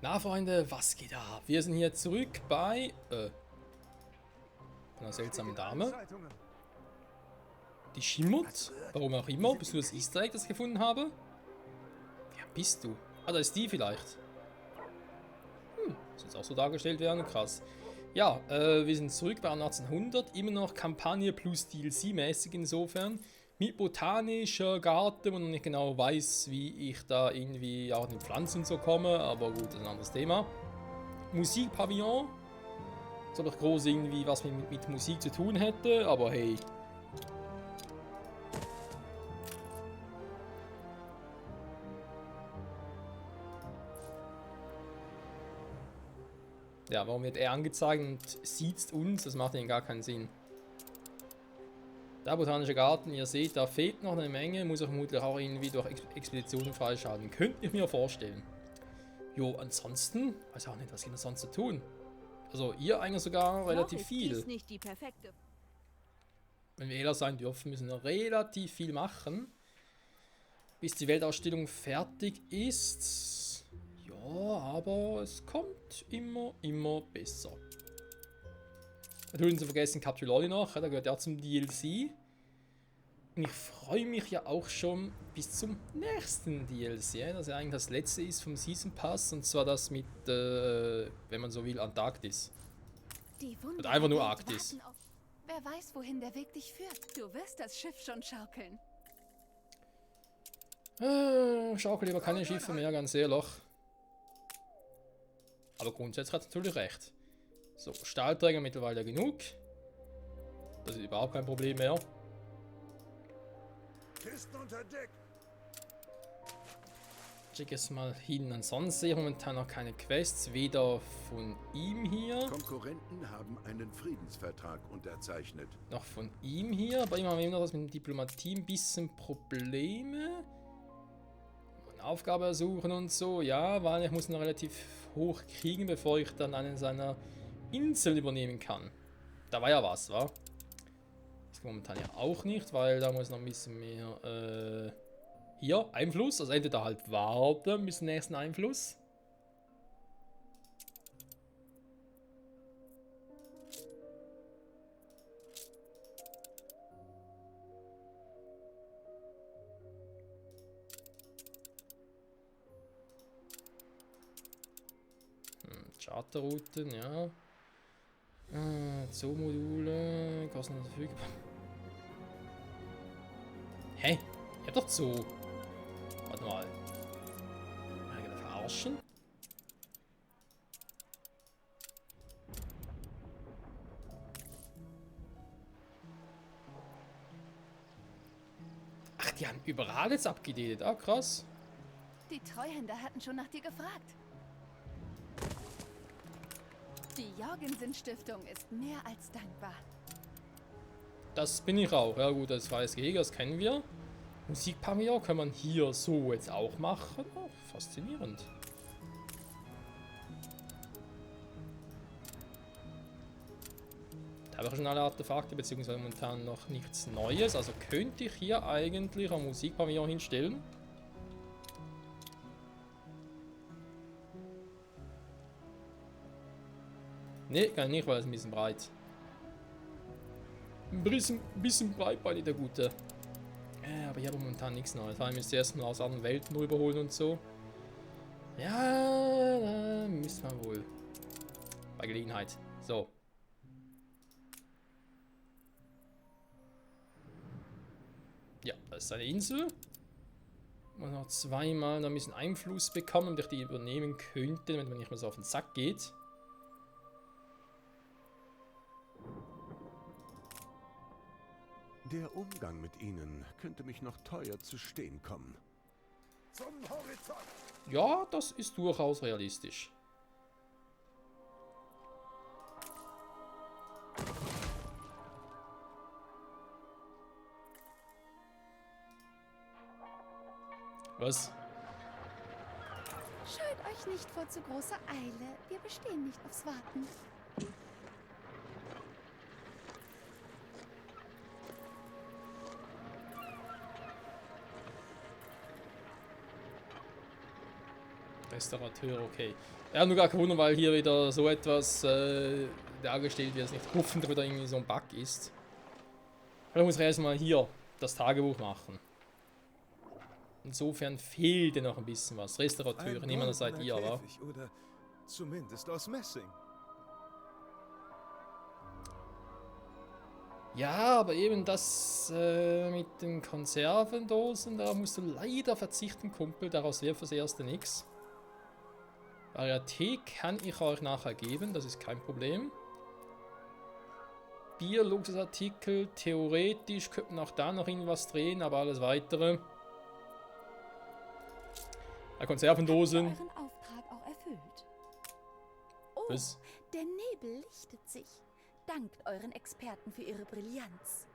Na, Freunde, was geht ab? Wir sind hier zurück bei, einer seltsamen Dame. Die schimmert. Warum auch immer. Bist du das Easter Egg, das ich gefunden habe? Wer bist du? Ah, da ist die vielleicht. Soll es auch so dargestellt werden? Krass. Ja, wir sind zurück bei 1800. Immer noch Kampagne plus DLC-mäßig insofern. Mit botanischer Garten, wo man nicht genau weiß, wie ich da irgendwie auch in Pflanzen und so komme. Aber gut, das ist ein anderes Thema. Musikpavillon. Als ob ich groß irgendwie was mit Musik zu tun hätte, aber hey. Ja, warum wird er angezeigt und sieht uns? Das macht ihnen gar keinen Sinn. Der botanische Garten, ihr seht, da fehlt noch eine Menge, muss ich vermutlich auch irgendwie durch Expeditionen freischalten. Könnte ich mir vorstellen. Jo, ansonsten, weiß auch nicht, was gibt es sonst zu tun. Also ihr eigentlich sogar relativ viel. Nicht die perfekte. Wenn wir ehrlich sein dürfen, müssen wir relativ viel machen, bis die Weltausstellung fertig ist. Ja, aber es kommt immer besser. Natürlich zu vergessen Capture noch, der gehört ja zum DLC. Und ich freue mich ja auch schon bis zum nächsten DLC, das ja eigentlich das letzte ist vom Season Pass, und zwar das mit, wenn man so will, Antarktis. Die Und einfach nur Arktis. Wer weiß, wohin der Weg dich führt. Du wirst das Schiff schon schaukeln. Schaukel lieber keine Schiffe mehr, ganz ehrlich. Aber grundsätzlich hat er natürlich recht. So, Stahlträger mittlerweile genug. Das ist überhaupt kein Problem mehr. Kisten unter Deck. Check es mal hin. Ansonsten sehe ich momentan noch keine Quests, weder von ihm hier, Konkurrenten haben einen Friedensvertrag unterzeichnet. noch von ihm hier. Bei ihm haben wir immer noch was mit Diplomatie, ein bisschen Probleme. Eine Aufgabe ersuchen und so. Ja, weil ich muss ihn noch relativ hoch kriegen, bevor ich dann einen seiner Inseln übernehmen kann. Da war ja was, wa? Das geht momentan ja auch nicht, weil da muss noch ein bisschen mehr, hier, Einfluss. Also entweder halt warten bis zum nächsten Einfluss. Charterrouten, ja. Zoo-Module, kostenlos verfügbar. Hä? Ich hab doch Zoo. Warte mal. Kann ich da verarschen? Ach, die haben überall jetzt abgedatet. Ah, krass. Die Treuhänder hatten schon nach dir gefragt. Die Jorgensen-Stiftung ist mehr als dankbar. Das bin ich auch. Ja gut, das freies Gehege, das kennen wir. Musikpavillon kann man hier so jetzt auch machen. Oh, faszinierend. Da habe ich schon alle Artefakte, beziehungsweise momentan noch nichts Neues. Also könnte ich hier eigentlich ein Musikpavillon hinstellen. Ne, kann ich nicht, weil es ein bisschen breit. Ein bisschen breitbeinig, der Gute. Aber ich habe momentan nichts Neues. Vor allem müsste ich erstmal aus anderen Welten rüberholen und so. Ja, da müssen wir wohl. Bei Gelegenheit. So. Ja, das ist eine Insel. Muss noch zweimal ein bisschen Einfluss bekommen, damit ich die übernehmen könnte, wenn man nicht mehr so auf den Sack geht. Der Umgang mit ihnen könnte mich noch teuer zu stehen kommen. Zum Horizont! Ja, das ist durchaus realistisch. Was? Scheut euch nicht vor zu großer Eile. Wir bestehen nicht aufs Warten. Restaurateur, okay. Ja, nur gar kein Wunder, weil hier wieder so etwas dargestellt wird, es nicht hoffentlich wieder irgendwie so ein Bug ist. Da muss ich erstmal hier das Tagebuch machen. Insofern fehlt dir noch ein bisschen was. Restaurateure, niemand das seid ihr, aber. Oder zumindest aus Messing. Ja, aber eben das mit den Konservendosen, da musst du leider verzichten, Kumpel. Daraus wäre fürs Erste nichts. Varieté kann ich euch nachher geben, das ist kein Problem. Bier, Luxusartikel, theoretisch könnte man auch da noch irgendwas drehen, aber alles weitere. Konservendosen. Euren Auftrag auch erfüllt. Oh, Was? der Nebel lichtet sich. Dankt euren Experten für ihre Brillanz.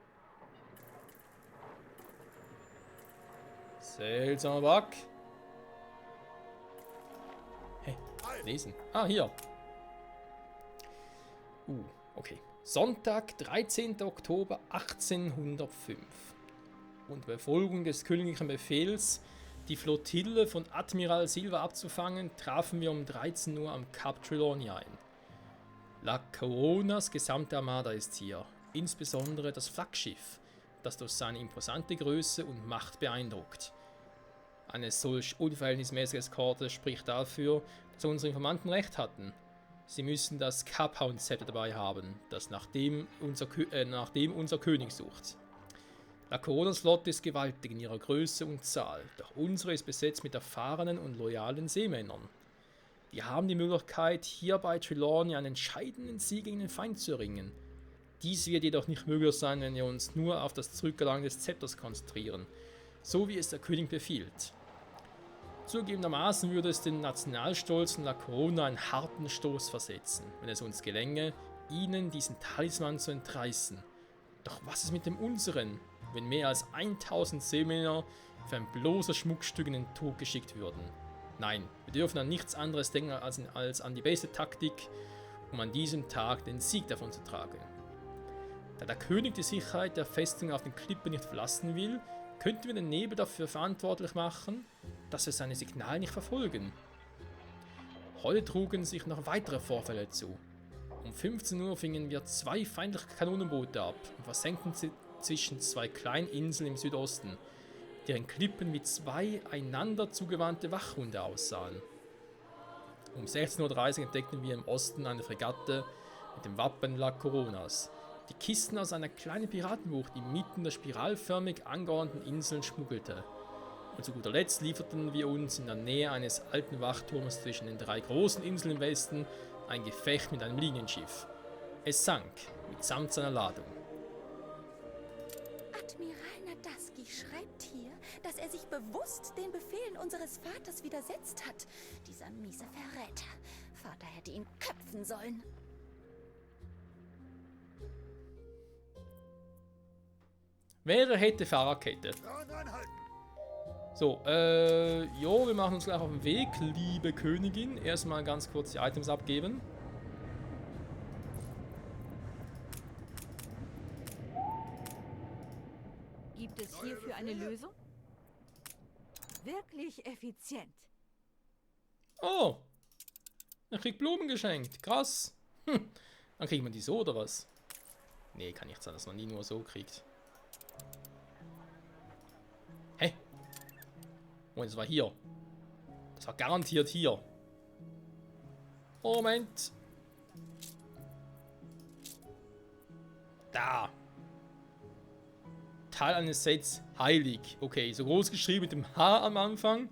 Seltsamer Bug. Hä? Lesen. Ah, hier. Okay. Sonntag, 13. Oktober 1805. Unter Befolgung des königlichen Befehls, die Flottille von Admiral Silva abzufangen, trafen wir um 13 Uhr am Kap Trelawney ein. La Coronas gesamte Armada ist hier, insbesondere das Flaggschiff, das durch seine imposante Größe und Macht beeindruckt. Eine solch unverhältnismäßige Eskorte spricht dafür, dass unsere Informanten recht hatten. Sie müssen das Kaphound-Zepter dabei haben, das nach dem unser König sucht. La Coronas Flotte ist gewaltig in ihrer Größe und Zahl, doch unsere ist besetzt mit erfahrenen und loyalen Seemännern. Wir haben die Möglichkeit, hier bei Trelawney einen entscheidenden Sieg gegen den Feind zu erringen. Dies wird jedoch nicht möglich sein, wenn wir uns nur auf das Zurückgelangen des Zepters konzentrieren, so wie es der König befiehlt. Zugegebenermaßen würde es den Nationalstolz und La Corona einen harten Stoß versetzen, wenn es uns gelänge, ihnen diesen Talisman zu entreißen. Doch was ist mit dem unseren, wenn mehr als 1000 Seemänner für ein bloßes Schmuckstück in den Tod geschickt würden? Nein, wir dürfen an nichts anderes denken als an die beste Taktik, um an diesem Tag den Sieg davon zu tragen. Da der König die Sicherheit der Festung auf den Klippen nicht verlassen will, könnten wir den Nebel dafür verantwortlich machen, dass wir seine Signale nicht verfolgen. Heute trugen sich noch weitere Vorfälle zu. Um 15 Uhr fingen wir 2 feindliche Kanonenboote ab und versenkten sie zwischen 2 kleinen Inseln im Südosten, deren Klippen wie 2 einander zugewandte Wachhunde aussahen. Um 16:30 Uhr entdeckten wir im Osten eine Fregatte mit dem Wappen La Coronas, die Kisten aus einer kleinen Piratenbucht inmitten der spiralförmig angeordneten Inseln schmuggelte. Und zu guter Letzt lieferten wir uns in der Nähe eines alten Wachturms zwischen den 3 großen Inseln im Westen ein Gefecht mit einem Linienschiff. Es sank mitsamt seiner Ladung. Admiral Nadaski schreibt hier, dass er sich bewusst den Befehlen unseres Vaters widersetzt hat. Dieser miese Verräter. Vater hätte ihn köpfen sollen. Wäre hätte Fahrradkette. So, jo, wir machen uns gleich auf den Weg, liebe Königin. Erstmal ganz kurz die Items abgeben. Gibt es hierfür eine Lösung? Wirklich effizient. Oh, er kriegt Blumen geschenkt. Krass. Dann kriegt man die so oder was? Nee, kann nicht sein, dass man die nur so kriegt. Hä? Oh, das war hier. Das war garantiert hier. Moment. Da. Teil eines Sets heilig. Okay, so groß geschrieben mit dem H am Anfang.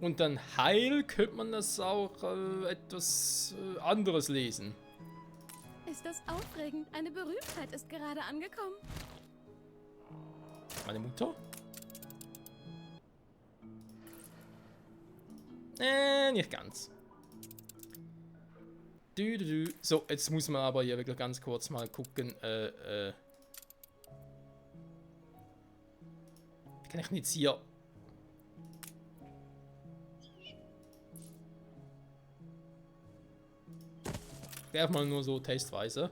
Und dann heil könnte man das auch etwas anderes lesen. Ist das aufregend? Eine Berühmtheit ist gerade angekommen. Meine Mutter? Nicht ganz. So, jetzt muss man aber hier wirklich ganz kurz mal gucken. Wie kann ich denn jetzt hier... Werf mal nur so testweise.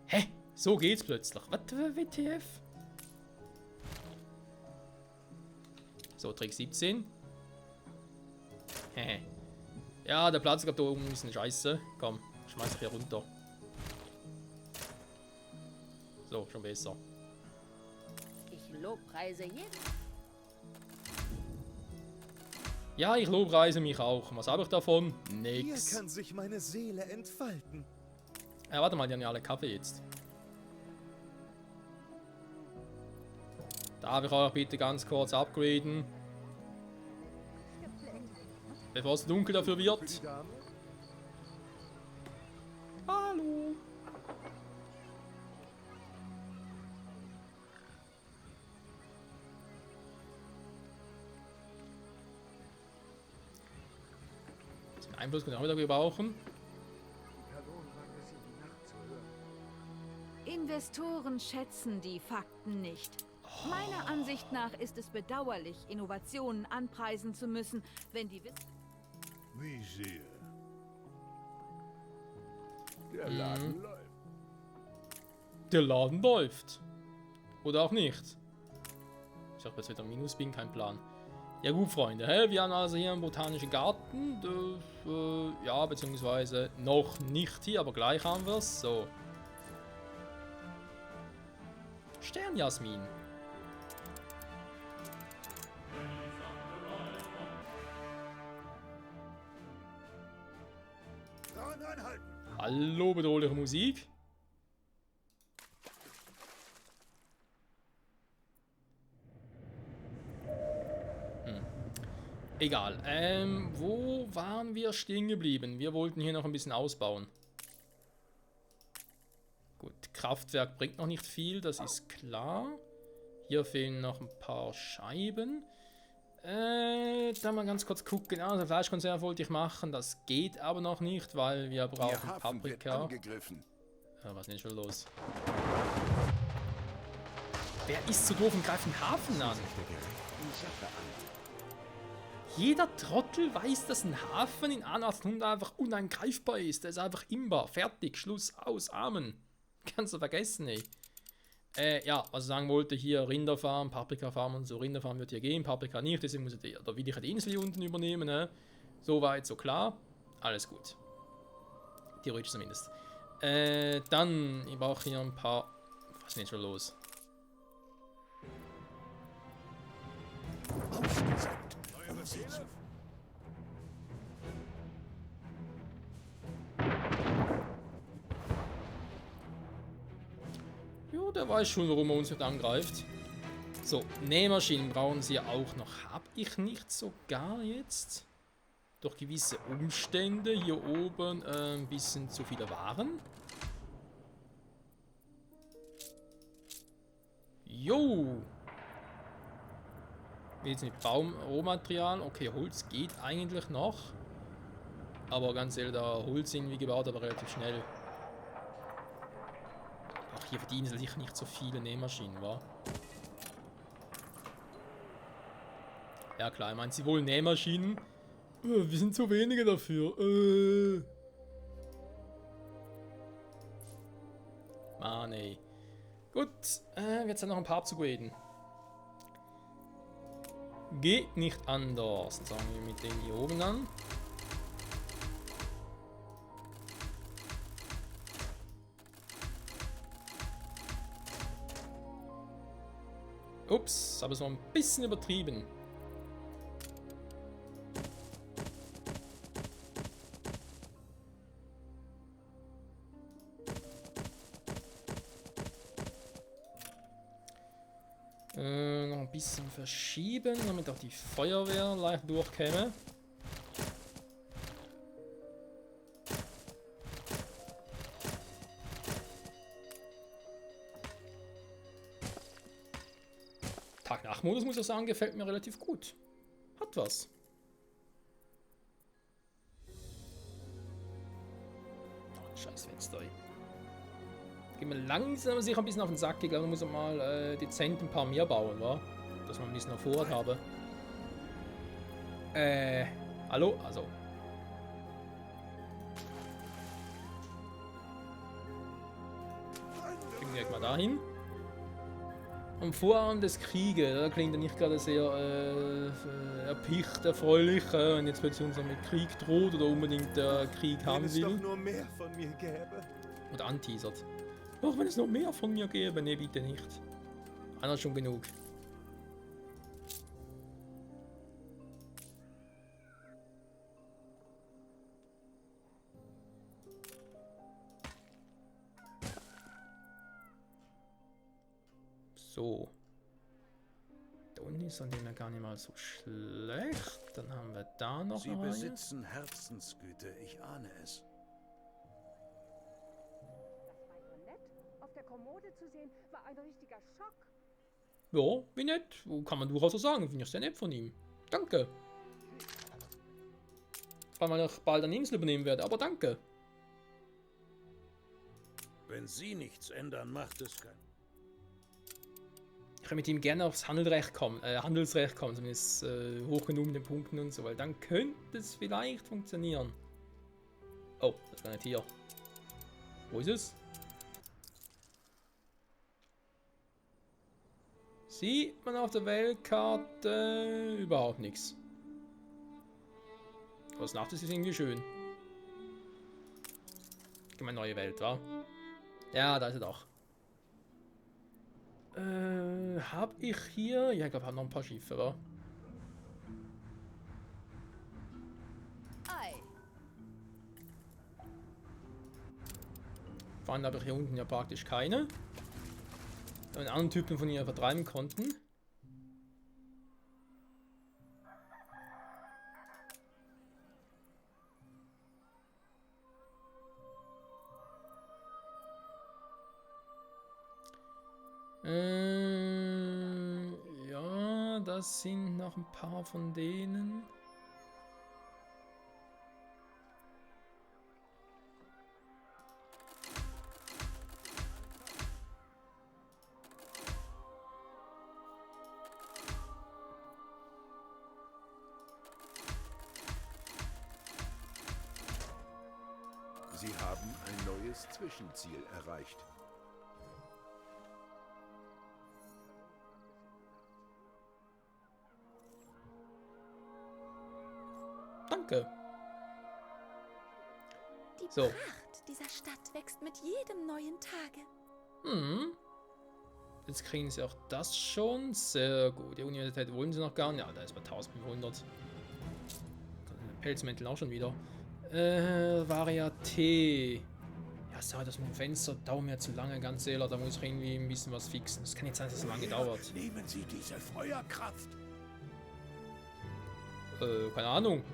Hä? So geht's plötzlich. Was für WTF? So, Trick 17. Ja, der Platz, glaube da oben ist ein Scheiße. Komm, schmeiß ich hier runter. So, schon besser. Ich lobpreise jeden. Ja, ich lobpreise mich auch. Was habe ich davon? Hier Nix. kann sich meine Seele entfalten. Ja, warte mal, die haben ja alle Kaffee jetzt. Darf ich euch bitte ganz kurz upgraden? Bevor es dunkel dafür wird. Hallo. Den Einfluss können wir auch wieder gebrauchen. Investoren schätzen die Fakten nicht. Meiner Ansicht nach ist es bedauerlich, Innovationen anpreisen zu müssen, wenn die Wie sehe. Der Laden läuft. Der Laden läuft. Oder auch nicht. Ich habe jetzt wieder Minus bin, kein Plan. Ja gut, Freunde, wir haben also hier einen botanischen Garten. Ja, beziehungsweise noch nicht hier, aber gleich haben wir es. So. Sternjasmin. Hallo, bedrohliche Musik. Egal. Wo waren wir stehen geblieben? Wir wollten hier noch ein bisschen ausbauen. Gut, Kraftwerk bringt noch nicht viel, das ist klar. Hier fehlen noch ein paar Scheiben. Da mal ganz kurz gucken. Also Fleischkonserve wollte ich machen, das geht aber noch nicht, weil wir brauchen Paprika. Was ist denn schon los? Wer ist so doof und greift den Hafen an? Jeder Trottel weiß, dass ein Hafen in Anno 1800 einfach unangreifbar ist. Der ist einfach imbar. Fertig, Schluss, aus, Amen. Kannst du vergessen, ey. Ja, was ich sagen wollte, hier Rinderfarm, Paprikafarm und so. Rinderfarm wird hier gehen, Paprika nicht, deswegen muss ich da will ich die Insel hier unten übernehmen, ne? So weit, so klar. Alles gut. Theoretisch zumindest. Dann, ich brauche hier ein paar... Was ist denn schon los? Jo, der weiß schon, warum er uns nicht angreift. So, Nähmaschinen brauchen sie auch noch. Hab ich nicht sogar jetzt? Durch gewisse Umstände hier oben ein bisschen zu viele Waren. Jo! Wie jetzt mit Baumrohmaterial? Okay, Holz geht eigentlich noch. Aber ganz ehrlich, da Holz irgendwie gebaut, aber relativ schnell. Ach, hier verdienen sie sicher nicht so viele Nähmaschinen, wa? Ja klar, ich meine, sie wollen Nähmaschinen. Wir sind zu wenige dafür. Mann, ey. Gut, jetzt noch ein paar abzugraden. Geht nicht anders. Dann sagen wir mit denen hier oben an. Ups, aber es war ein bisschen übertrieben. Noch ein bisschen verschieben, damit auch die Feuerwehr leicht durchkäme. Tag-Nacht-Modus, muss ich sagen, gefällt mir relativ gut. Hat was. Oh, scheiß Fenster, ey. Geht mir langsam aber sicher ein bisschen auf den Sack. Ich glaube, man muss mal dezent ein paar mehr bauen, wa? Dass man ein bisschen auf Vorrat habe. Hallo? Also. Gehen wir direkt mal dahin. Am Vorabend des Krieges, da klingt er nicht gerade sehr erpicht, erfreulich, wenn jetzt plötzlich uns mit Krieg droht oder unbedingt der Krieg haben Wenn es doch will. nur mehr von mir gäbe. Oder anteasert. Ach, wenn es noch mehr von mir gäbe, nee, bitte nicht. Einer schon genug. So. Da unten ist an dem ja gar nicht mal so schlecht. Dann haben wir da noch Sie eine Reihe. besitzen Herzensgüte, ich ahne es. Auf der Kommode zu sehen, war ein richtiger Schock. Ja, wie nett. Kann man durchaus so sagen. Finde ich sehr nett von ihm. Danke. Weil man auch bald eine Insel übernehmen werde, aber danke. Wenn Sie nichts ändern, macht es keinen. Ich kann mit ihm gerne aufs Handelsrecht kommen, zumindest hoch genug mit den Punkten und so, weil dann könnte es vielleicht funktionieren. Oh, das ist gar nicht hier. Wo ist es? Sieht man auf der Weltkarte überhaupt nichts. Aber das Nacht ist irgendwie schön. Meine neue Welt, wa? Ja, da ist er doch. Hab ich hier... Ja, ich glaube, ich habe noch ein paar Schiffe, wa? Ei. Vorhin habe ich hier unten ja praktisch keine. Einen anderen Typen von ihr vertreiben konnten. Ja, das sind noch ein paar von denen. Sie haben ein neues Zwischenziel erreicht. Danke. Die So. Pracht dieser Stadt wächst mit jedem neuen Tage. Hm. Jetzt kriegen sie auch das schon. Sehr gut. Die Universität wollen sie noch gar nicht. Ja, da ist bei 1500. Pelzmäntel auch schon wieder. Varieté. Ja, sorry, das mit dem Fenster dauert mir zu lange, ganz ehrlich. Da muss ich irgendwie ein bisschen was fixen. Das kann nicht sein, dass es so lange dauert. Nehmen Sie diese Feuerkraft. Keine Ahnung.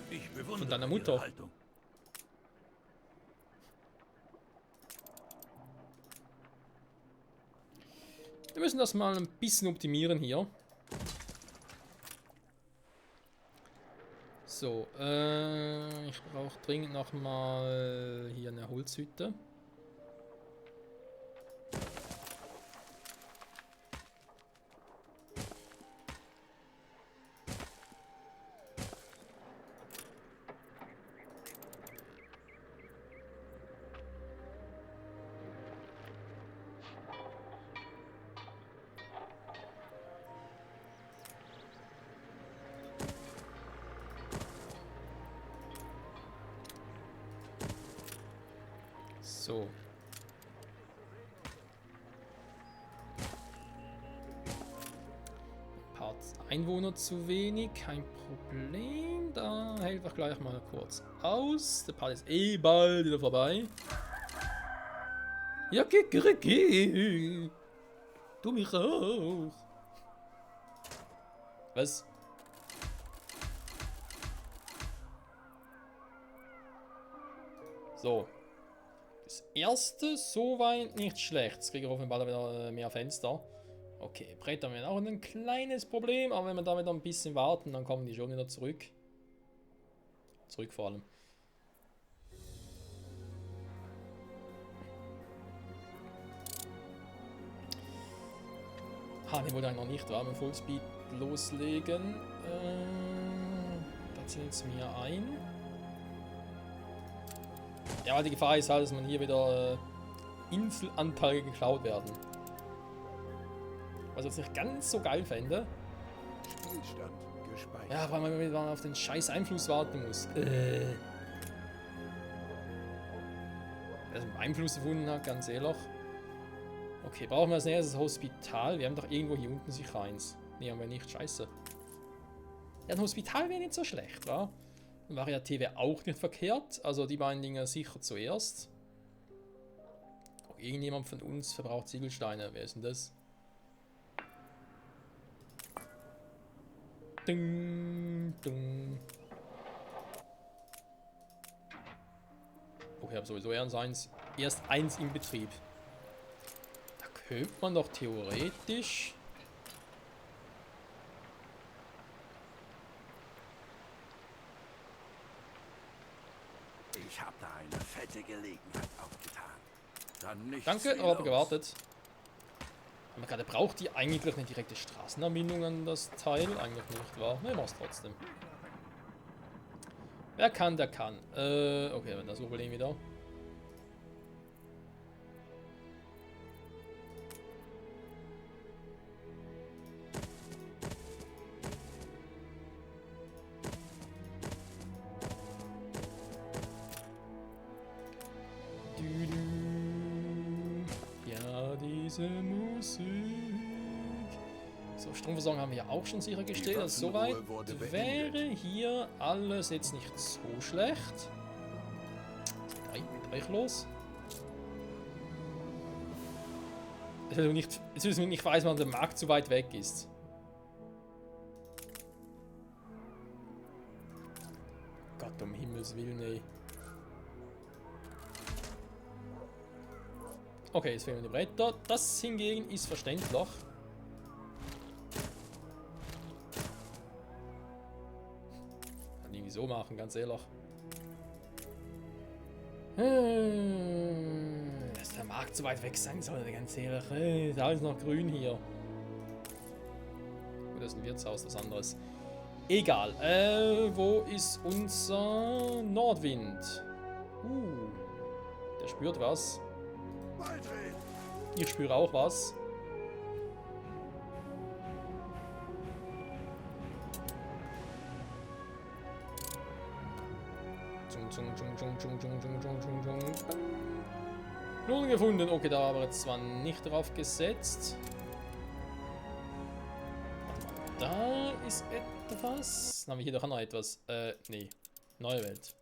Ich bewundere Von deiner Ihre Mutter. Haltung. Wir müssen das mal ein bisschen optimieren hier. So, ich brauche dringend noch mal hier eine Holzhütte. So. Ein paar Einwohner zu wenig, kein Problem. Da helfe ich gleich mal kurz aus. Der Part ist eh bald wieder vorbei. Ja, geh. Du mich auch. Was? So. Das erste soweit nicht schlecht. Jetzt kriege ich offenbar wieder mehr Fenster. Okay, Bretter haben wir auch ein kleines Problem, aber wenn wir da wieder ein bisschen warten, dann kommen die schon wieder zurück. Zurück vor allem. Ne, wollte ich noch nicht, war mit Fullspeed loslegen. Da ziehen es mir ein. Ja, weil die Gefahr ist halt, dass man hier wieder Inselanteile geklaut werden. Was ich jetzt nicht ganz so geil fände. Stillstand gespeichert. Ja, weil man wieder auf den scheiß Einfluss warten muss. Wer so einen Einfluss gefunden hat, ganz ehrlich. Okay, brauchen wir als nächstes das Hospital? Wir haben doch irgendwo hier unten sicher eins. Nee, haben wir nicht. Scheiße. Ja, ein Hospital wäre nicht so schlecht, wa? Ein Varietät wäre auch nicht verkehrt. Also die beiden Dinge sicher zuerst. Oh, irgendjemand von uns verbraucht Ziegelsteine. Wer ist denn das? Ding, ding. Oh, ich habe sowieso erst eins im Betrieb. Da könnte man doch theoretisch... Ich habe da eine fette Gelegenheit aufgetan. Dann nichts Danke, wie aber los. gewartet. Aber gerade braucht die eigentlich eine direkte Straßenanbindung an das Teil? Eigentlich nicht, wahr? Ne, mach's trotzdem. Wer kann, der kann. Okay, wenn das Problem wieder. Ja, diese Musik. So, Stromversorgung haben wir ja auch schon sichergestellt. Also soweit wäre hier alles jetzt nicht so schlecht. Gleich los. Jetzt will ich nicht weiß, wann der Markt zu weit weg ist. Gott um Himmels Willen, ey. Okay, jetzt fehlen die Bretter. Das hingegen ist verständlich. Kann irgendwie so machen, ganz ehrlich. Dass der Markt so weit weg sein soll, ganz ehrlich. Ist alles noch grün hier. Gut, das ist ein Wirtshaus, was anderes. Egal. Wo ist unser Nordwind? Der spürt was. Ich spüre auch was. Null gefunden. Okay, da haben wir jetzt zwar nicht drauf gesetzt. Da ist etwas. Dann haben wir hier doch auch noch etwas. Nee. Neue Welt.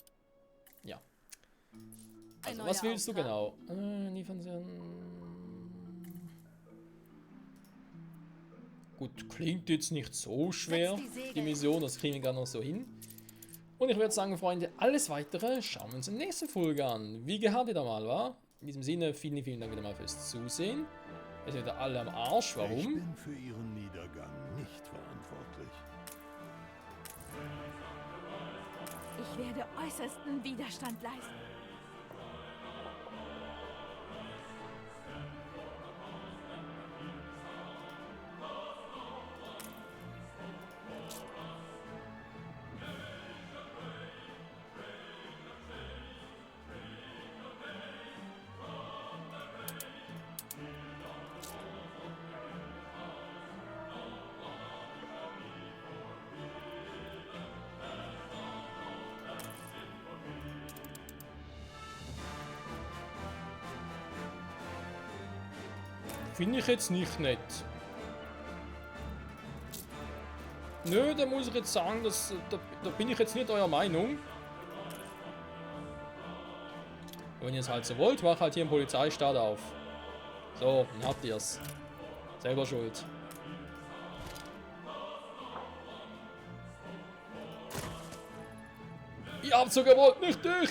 Ja. Also, was willst du genau? Gut, klingt jetzt nicht so schwer, die Mission, das kriegen wir gar noch so hin. Und ich würde sagen, Freunde, alles Weitere schauen wir uns in der nächsten Folge an. Wie gehabt ihr da mal, war? In diesem Sinne, vielen Dank wieder mal fürs Zusehen. Wir sind wieder alle am Arsch, warum? Ich bin für ihren Niedergang nicht verantwortlich. Ich werde äußersten Widerstand leisten. Finde ich jetzt nicht nett. Nö, da muss ich jetzt sagen, da bin ich jetzt nicht eurer Meinung. Wenn ihr es halt so wollt, macht halt hier einen Polizeistaat auf. So, dann habt ihr es. Selber schuld. Ihr habt so gewollt, nicht ich!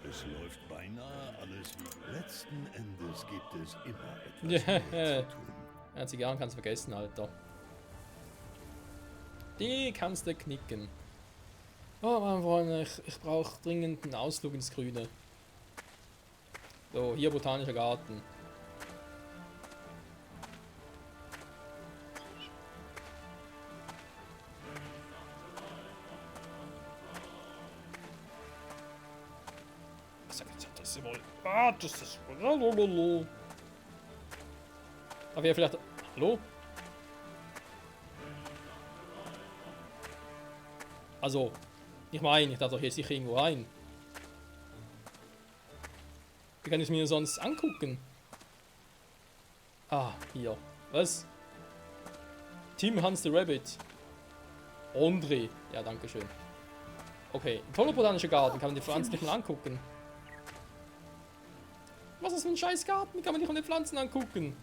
Es läuft beinahe alles wie letzten Endes gibt es immer etwas Ja, zu tun. ja, Zigarren kannst du vergessen, Alter. Die kannst du knicken. Oh mein Freund, ich brauche dringend einen Ausflug ins Grüne. So, hier botanischer Garten. Das ist wohl. Das ist. Aber ja, vielleicht Hallo? Also, ich meine, ich darf doch hier sicher irgendwo rein. Wie kann ich es mir sonst angucken? Ah, hier. Was? Tim Hans the Rabbit. André. Ja, danke schön. Okay, ein toller botanischer Garten. Kann man die Pflanzen nicht mal angucken? Was ist für ein scheiß Garten? Kann man nicht mal die Pflanzen angucken?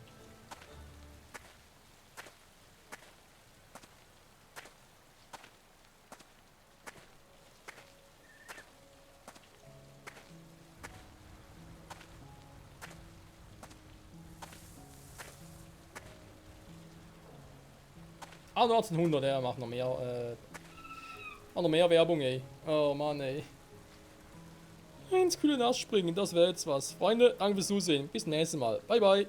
Ah, 1900, er macht noch mehr, noch mehr Werbung, ey. Oh Mann, ey. Ins kühle Nass springen, das wäre jetzt was. Freunde, danke fürs Zusehen. Bis nächstes Mal. Bye, bye.